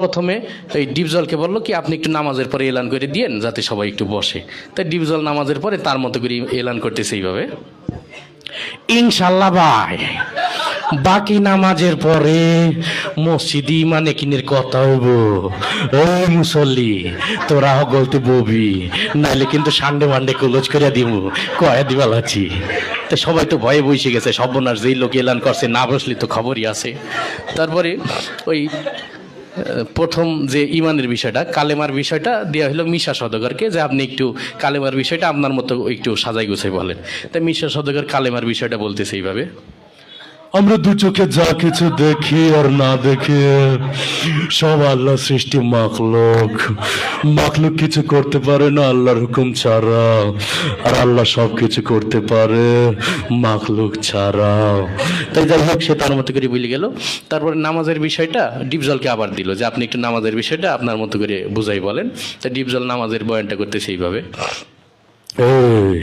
প্রথমে এই ডিপজলকে বললো কি আপনি একটু নামাজের পরে এলান করে দিয়েন যাতে সবাই একটু বসে। তাই ডিপজল নামাজের পরে তার মতো করে এলান করতেছে এইভাবে, ইনশাল্লাহ ভাই বাকি নামাজের পরে মসজিদ ইমানে কিনের কথা হইব। ওই মুসল্লি তোরা গলতে ববি, নাইলে কিন্তু সানডে মানডে ক্লোজ করে দিব, কয়া দিবা লাচ্ছি। তো সবাই তো ভয়ে বসে গেছে, সর্বনাশ যেই লোক এলান করছে না বসলে তো খবরই আছে। তারপরে ওই প্রথম যে ইমানের বিষয়টা, কালেমার বিষয়টা দেওয়া হলো মিশা সওদাগরকে, যে আপনি একটু কালেমার বিষয়টা আপনার মতো একটু সাজাই গুছাই বলেন। তাই মিশা সওদাগর কালেমার বিষয়টা বলতেছে এইভাবে, আমরা দু চোখে যা কিছু দেখি আর না দেখি সব আল্লাহ সৃষ্টি মাখলুক। মাখলুক কিছু করতে পারে না আল্লাহর হুকুম ছাড়া, আর আল্লাহ সব কিছু করতে পারে মাখলুক ছাড়া। তাই যাই হোক সে তার মতো করে বলে গেল। তারপরে নামাজের বিষয়টা ডিপজলকে আবার দিল যে আপনি একটু নামাজের বিষয়টা আপনার মতো করে বুঝাই বলেন। তাই ডিপজল নামাজের বয়ানটা করতেছে এইভাবে, এই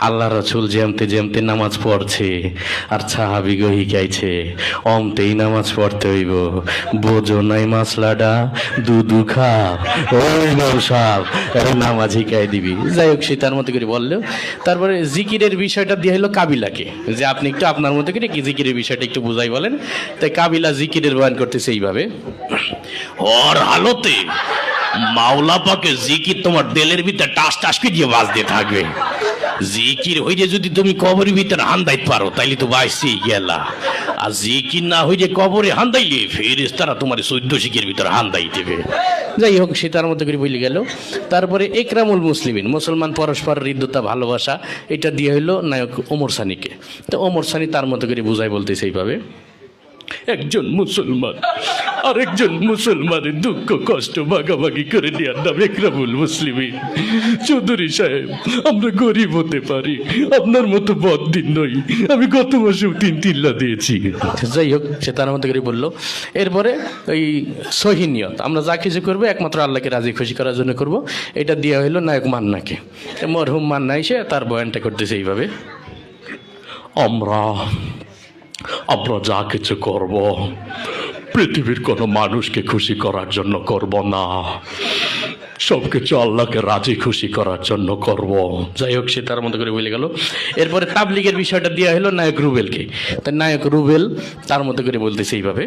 আল্লাহ রসুল যেমতে যেমতে নামাজ পড়ছে আর সাহাবিগো হিকাইছে অমতেই নামাজ পড়তে হইব, বোঝো নাই মাসলাডা দুধু খা ওই নৌসাব নামাজ হিকাই দিবি। যাই হোক সে তার মতো করে বললো। তারপরে জিকিরের বিষয়টা দিয়ে হলো কাবিলাকে, যে আপনি একটু আপনার মতো করে কি জিকিরের বিষয়টা একটু বুঝাই বলেন। তাই কাবিলা জিকিরের বয়ান করতেছে এইভাবে, ওর হালতে মাওলা পাকে জিকির তোমার দিলের ভিতরে টাস টাস করে দিয়ে বাজতে থাকবে। জিকির হইলে যদি তুমি কবরের ভিতরে হান্দাইতে পারো তাইলে তো বাইসি গেলা, আর জিকির না হইলে কবরে হান্দাইলে ফেরেশতারা তোমার 14 শিখের ভিতরে হান্দাই দেবে। যাই হোক সে তার মতো করে বলে গেল। তারপরে একরামুল মুসলিমিন, মুসলমান পরস্পর হৃদ্যতা ভালোবাসা, এটা দিয়ে হইলো নায়ক ওমর সানিকে। তো ওমর সানি তার মতো করে বুঝাই বলতেছে এইভাবে, একজন মুসলমান আরেকজন মুসলমানের দুঃখ কষ্ট ভাগাভাগি করে নেওয়ার নাম একরামুল মুসলিমিন। চৌধুরী সাহেব আমরা গরিব হতে পারি, আপনার মতো বদদিন নই, আমি গত মাসেও 3 দিয়েছি। যাই হোক সে তার মতো করে বললো। এরপরে ওই সহিনিয়ত, আমরা যা কিছু করবো একমাত্র আল্লাহকে রাজি খুশি করার জন্য করব, এটা দেওয়া হইলো নায়ক মান্নাকে। মরহুম মান্না এসে তার বয়ানটা করতেছে এইভাবে, আমরা যা কিছু করব পৃথিবীর কোনো মানুষকে খুশি করার জন্য করব না, সবকিছু আল্লাহকে রাজি খুশি করার জন্য করব। যাই হোক সে তার মতো করে বলে গেল। এরপরে তাবলিগের বিষয়টা দেওয়া হলো নায়ক রুবেলকে। তাই নায়ক রুবেল তার মতো করে বলতেছে এইভাবে,